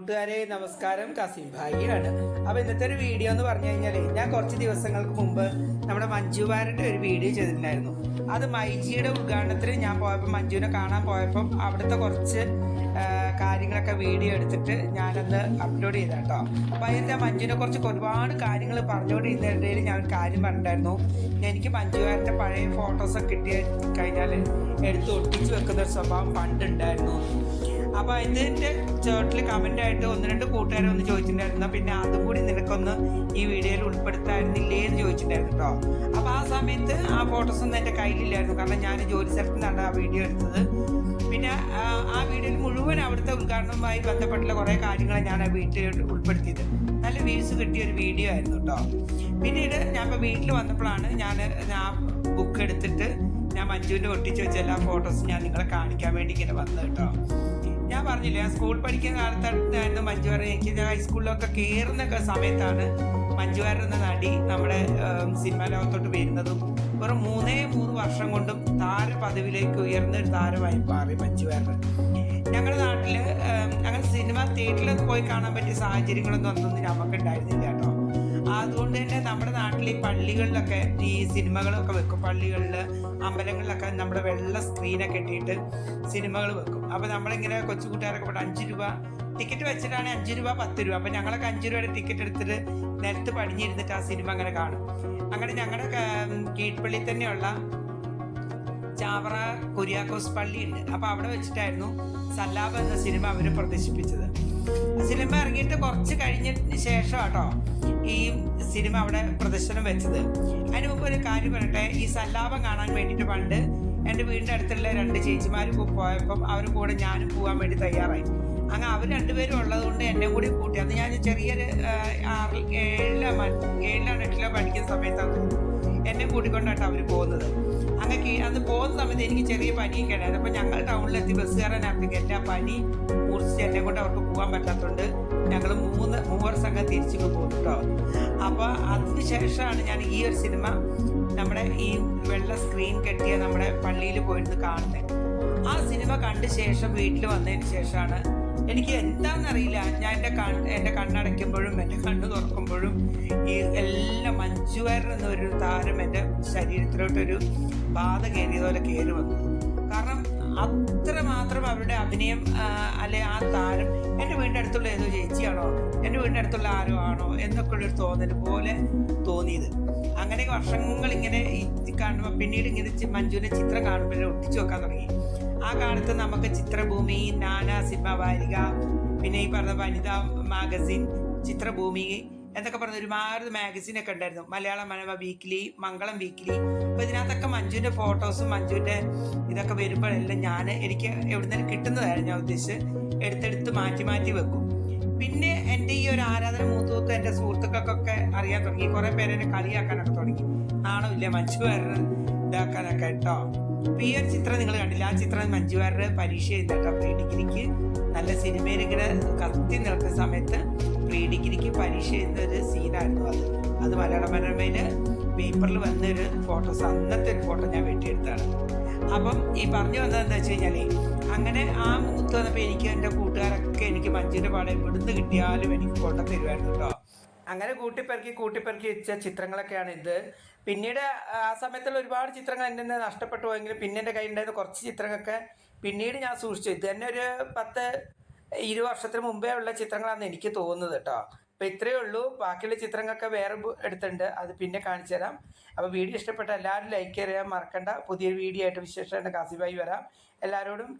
കൂട്ടുകാരെ നമസ്കാരം, കാസിം ഭായിയാണ്. അപ്പോൾ ഇന്നത്തെ ഒരു വീഡിയോ എന്ന് പറഞ്ഞു കഴിഞ്ഞാൽ ഞാൻ കുറച്ച് ദിവസങ്ങൾക്ക് മുമ്പ് നമ്മുടെ മഞ്ജു വാര്യരുടെ ഒരു വീഡിയോ ചെയ്തിട്ടുണ്ടായിരുന്നു. അത് മൈജിയുടെ ഉദ്ഘാടനത്തിന് ഞാൻ പോയപ്പോൾ, മഞ്ജുവിനെ കാണാൻ പോയപ്പം അവിടുത്തെ കുറച്ച് കാര്യങ്ങളൊക്കെ വീഡിയോ എടുത്തിട്ട് ഞാനന്ന് അപ്ലോഡ് ചെയ്ത കേട്ടോ. അപ്പോൾ അതിൻ്റെ മഞ്ജുവിനെ കുറിച്ച് ഒരുപാട് കാര്യങ്ങൾ പറഞ്ഞുകൊണ്ടിരുന്നതിനിടയിൽ ഞാൻ ഒരു കാര്യം പറഞ്ഞിട്ടുണ്ടായിരുന്നു. എനിക്ക് മഞ്ജു വാര്യരുടെ പഴയ ഫോട്ടോസൊക്കെ കിട്ടി കഴിഞ്ഞാൽ എടുത്ത് ഒട്ടിച്ച് വെക്കുന്ന ഒരു സ്വഭാവം പണ്ടുണ്ടായിരുന്നു. അപ്പോൾ ഇതിൻ്റെ ചേർട്ടിൽ കമൻ്റായിട്ട് ഒന്ന് രണ്ട് കൂട്ടുകാരെ ഒന്ന് ചോദിച്ചിട്ടുണ്ടായിരുന്നു, പിന്നെ അതും കൂടി നിനക്കൊന്ന് ഈ വീഡിയോയിൽ ഉൾപ്പെടുത്തായിരുന്നില്ലേ എന്ന് ചോദിച്ചിട്ടുണ്ടായിരുന്നു കേട്ടോ. അപ്പോൾ ആ സമയത്ത് ആ ഫോട്ടോസൊന്നും എൻ്റെ കയ്യിലില്ലായിരുന്നു, കാരണം ഞാൻ ജോലി സ്ഥലത്ത് നിന്നാണ് ആ വീഡിയോ എടുത്തത്. പിന്നെ ആ വീഡിയോയിൽ മുഴുവൻ അവിടുത്തെ ഉദ്ഘാടനവുമായി ബന്ധപ്പെട്ടുള്ള കുറേ കാര്യങ്ങൾ ഞാൻ ആ വീട്ടിൽ ഉൾപ്പെടുത്തിയത്. നല്ല വ്യൂസ് കിട്ടിയ ഒരു വീഡിയോ ആയിരുന്നു കേട്ടോ. പിന്നീട് ഞാൻ ഇപ്പോൾ വീട്ടിൽ വന്നപ്പോഴാണ് ഞാൻ ബുക്ക് എടുത്തിട്ട് ഞാൻ മഞ്ജുവിൻ്റെ ഒട്ടിച്ച് വെച്ച എല്ലാ ഫോട്ടോസും ഞാൻ നിങ്ങളെ കാണിക്കാൻ വേണ്ടി ഇങ്ങനെ വന്നത് കേട്ടോ. ഞാൻ പറഞ്ഞില്ല, ഞാൻ സ്കൂൾ പഠിക്കുന്ന കാലത്തായിരുന്നു മഞ്ജു വാര്യർ. എനിക്ക് ഞാൻ ഹൈസ്കൂളിലൊക്കെ കയറുന്ന സമയത്താണ് മഞ്ജു വാര്യർ എന്ന നടി നമ്മുടെ സിനിമാ ലോകത്തോട്ട് വരുന്നതും. വെറും 3 വർഷം കൊണ്ടും താരപദവിയിലേക്ക് ഉയർന്ന ഒരു താരമായി മാറി മഞ്ജു വാര്യർ. ഞങ്ങളുടെ നാട്ടിൽ അങ്ങനെ സിനിമ തിയേറ്ററിലൊന്നും പോയി കാണാൻ പറ്റിയ സാഹചര്യങ്ങളൊന്നും അന്നൊന്നും നമുക്കുണ്ടായിരുന്നില്ല കേട്ടോ. അതുകൊണ്ട് തന്നെ നമ്മുടെ നാട്ടിൽ ഈ പള്ളികളിലൊക്കെ ഈ സിനിമകളൊക്കെ വെക്കും. പള്ളികളിൽ, അമ്പലങ്ങളിലൊക്കെ നമ്മുടെ വെള്ള സ്ക്രീനൊക്കെ ഇട്ടിട്ട് സിനിമകൾ വെക്കും. അപ്പോൾ നമ്മളിങ്ങനെ കൊച്ചു കൂട്ടുകാരൊക്കെ പോയിട്ട് 5 രൂപ ടിക്കറ്റ് വെച്ചിട്ടാണ്, 5 രൂപ 10 രൂപ. അപ്പോൾ ഞങ്ങളൊക്കെ 5 രൂപയുടെ ടിക്കറ്റ് എടുത്തിട്ട് നിലത്ത് പടിഞ്ഞിരുന്നിട്ട് ആ സിനിമ അങ്ങനെ കാണും. അങ്ങനെ ഞങ്ങളുടെ കീഴ്പള്ളിയിൽ തന്നെയുള്ള ചാവറ കുര്യാക്കോസ് പള്ളിയുണ്ട്. അപ്പോൾ അവിടെ വെച്ചിട്ടായിരുന്നു സല്ലാപം എന്ന സിനിമ അവർ പ്രദർശിപ്പിച്ചത്. സിനിമ ഇറങ്ങിയിട്ട് കുറച്ച് കഴിഞ്ഞതിന് ശേഷം കേട്ടോ ഈ സിനിമ അവിടെ പ്രദർശനം വെച്ചത്. അതിന് മുമ്പ് ഒരു കാര്യം പറയട്ടെ, ഈ സല്ലാപം കാണാൻ വേണ്ടിയിട്ട് പണ്ട് എൻ്റെ വീടിൻ്റെ അടുത്തുള്ള 2 ചേച്ചിമാർ പോയപ്പം അവർ കൂടെ ഞാനും പോകാൻ വേണ്ടി തയ്യാറായി. അങ്ങനെ അവർ 2 പേരും ഉള്ളത് കൊണ്ട് എന്നെ കൂടി കൂട്ടി. അന്ന് ഞാൻ ചെറിയൊരു 7-8 പഠിക്കുന്ന സമയത്താണ് എന്നെ കൂട്ടിക്കൊണ്ടാണ് അവർ പോകുന്നത്. അങ്ങനെ അന്ന് പോകുന്ന സമയത്ത് എനിക്ക് ചെറിയ പനിയൊക്കെ ഉണ്ടായിരുന്നു. അപ്പോൾ ഞങ്ങൾ ടൗണിലെത്തി ബസ് കയറാനകത്തേക്ക് എൻ്റെ ആ പനി മുറിച്ച് എന്നെ കൊണ്ട് അവർക്ക് പോകാൻ പറ്റാത്തതുകൊണ്ട് ഞങ്ങൾ 3 സംഘം തിരിച്ചു പോകും കേട്ടോ. അപ്പോൾ അതിന് ശേഷമാണ് ഞാൻ ഈ ഒരു സിനിമ നമ്മുടെ ഈ വെള്ള സ്ക്രീൻ കെട്ടിയ നമ്മുടെ പള്ളിയിൽ പോയിരുന്ന് കാണുന്നത്. ആ സിനിമ കണ്ട ശേഷം വീട്ടിൽ വന്നതിന് ശേഷമാണ് എനിക്ക് എന്താണെന്നറിയില്ല, ഞാൻ എൻ്റെ കണ്ണടയ്ക്കുമ്പോഴും എൻ്റെ കണ്ണ് തുറക്കുമ്പോഴും ഈ എല്ലാം മഞ്ജു വാര്യർ എന്നൊരു താരം എൻ്റെ ശരീരത്തിലോട്ടൊരു ബാധ കയറിയതുപോലെ കയറി വന്നു. കാരണം അത്രമാത്രം അവരുടെ അഭിനയം, അല്ലെ ആ താരം എൻ്റെ വീടിൻ്റെ അടുത്തുള്ള ഏതോ ചേച്ചിയാണോ, എൻ്റെ വീടിൻ്റെ അടുത്തുള്ള ആരോ ആണോ എന്നൊക്കെ ഉള്ളൊരു തോന്നൽ പോലെ തോന്നിയത്. അങ്ങനെ വർഷങ്ങളിങ്ങനെ കാണുമ്പോൾ പിന്നീട് ഇങ്ങനെ മഞ്ജുവിൻ്റെ ചിത്രം കാണുമ്പോൾ ഒട്ടിച്ചു വെക്കാൻ തുടങ്ങി. ആ കാലത്ത് നമുക്ക് ചിത്രഭൂമി, നാനാ സിനിമ വാരിക, പിന്നെ ഈ പറഞ്ഞ വനിതാ മാഗസിൻ, ചിത്രഭൂമി എന്നൊക്കെ പറഞ്ഞ ഒരുപാട് മാഗസിനൊക്കെ ഉണ്ടായിരുന്നു. മലയാള മനോരമ വീക്കിലി, മംഗളം വീക്കിലി. അപ്പോൾ ഇതിനകത്തൊക്കെ മഞ്ജുവിൻ്റെ ഫോട്ടോസും മഞ്ജുവിൻ്റെ ഇതൊക്കെ വരുമ്പോഴെല്ലാം എനിക്ക് എവിടുന്നേലും കിട്ടുന്നതായിരുന്നു ഞാൻ ഉദ്ദേശിച്ച് എടുത്തെടുത്ത് മാറ്റി വെക്കും. പിന്നെ എൻ്റെ ഈ ഒരു ആരാധന മൂത്തൂത്ത് എൻ്റെ സുഹൃത്തുക്കൾക്കൊക്കെ അറിയാൻ തുടങ്ങി. കുറേ പേര് എന്നെ കളിയാക്കാനൊക്കെ തുടങ്ങി. നാണമില്ല മഞ്ജു വാര്യർ ഇതാക്കാനൊക്കെ കേട്ടോ. അപ്പോൾ ഈ ഒരു ചിത്രം നിങ്ങൾ കണ്ടില്ല, ആ ചിത്രം മഞ്ജു വാര്യർ പരീക്ഷ എഴുതിട്ടോ. പ്രീ ഡിഗ്രിക്ക് നല്ല സിനിമയിൽ ഇങ്ങനെ കത്തി നിൽക്കുന്ന സമയത്ത് പ്രീ ഡിഗ്രിക്ക് പരീക്ഷ എഴുതുന്ന ഒരു സീനായിരുന്നു അത് മലയാള മനോരമയിൽ പേപ്പറിൽ വന്നൊരു ഫോട്ടോസ്, അന്നത്തെ ഒരു ഫോട്ടോ ഞാൻ വെട്ടിയെടുത്താണ്. അപ്പം ഈ പറഞ്ഞു വന്നതെന്ന് വെച്ച് കഴിഞ്ഞാൽ അങ്ങനെ ആ മൂത്ത് വന്നപ്പോൾ എനിക്ക് എൻ്റെ കൂട്ടുകാരൊക്കെ എനിക്ക് മഞ്ജുവിൻ്റെ പാടെ എവിടുന്ന് കിട്ടിയാലും എനിക്ക് കൊണ്ടു തരുമായിരുന്നു കേട്ടോ. അങ്ങനെ കൂട്ടിപ്പെറുക്കി വെച്ച ചിത്രങ്ങളൊക്കെയാണ് ഇത്. പിന്നീട് ആ സമയത്തുള്ള ഒരുപാട് ചിത്രങ്ങൾ എൻ്റെ നിന്ന് നഷ്ടപ്പെട്ടു പോയെങ്കിലും പിന്നെ എൻ്റെ കയ്യിലുണ്ടായിരുന്ന കുറച്ച് ചിത്രങ്ങളൊക്കെ പിന്നീട് ഞാൻ സൂക്ഷിച്ചു. ഇത് തന്നെ ഒരു 10-20 വർഷത്തിന് മുമ്പേ ഉള്ള ചിത്രങ്ങളാണെന്ന് എനിക്ക് തോന്നുന്നത് കേട്ടോ. അപ്പോൾ ഇത്രയേ ഉള്ളൂ. ബാക്കിയുള്ള ചിത്രങ്ങളൊക്കെ വേറെ എടുത്തിട്ടുണ്ട്, അത് പിന്നെ കാണിച്ചു തരാം. അപ്പോൾ വീഡിയോ ഇഷ്ടപ്പെട്ട എല്ലാവരും ലൈക്ക് ചെയ്യാൻ മറക്കണ്ട. പുതിയൊരു വീഡിയോ ആയിട്ട് വിശേഷമായിട്ട് കാസിബായി വരാം. എല്ലാവരോടും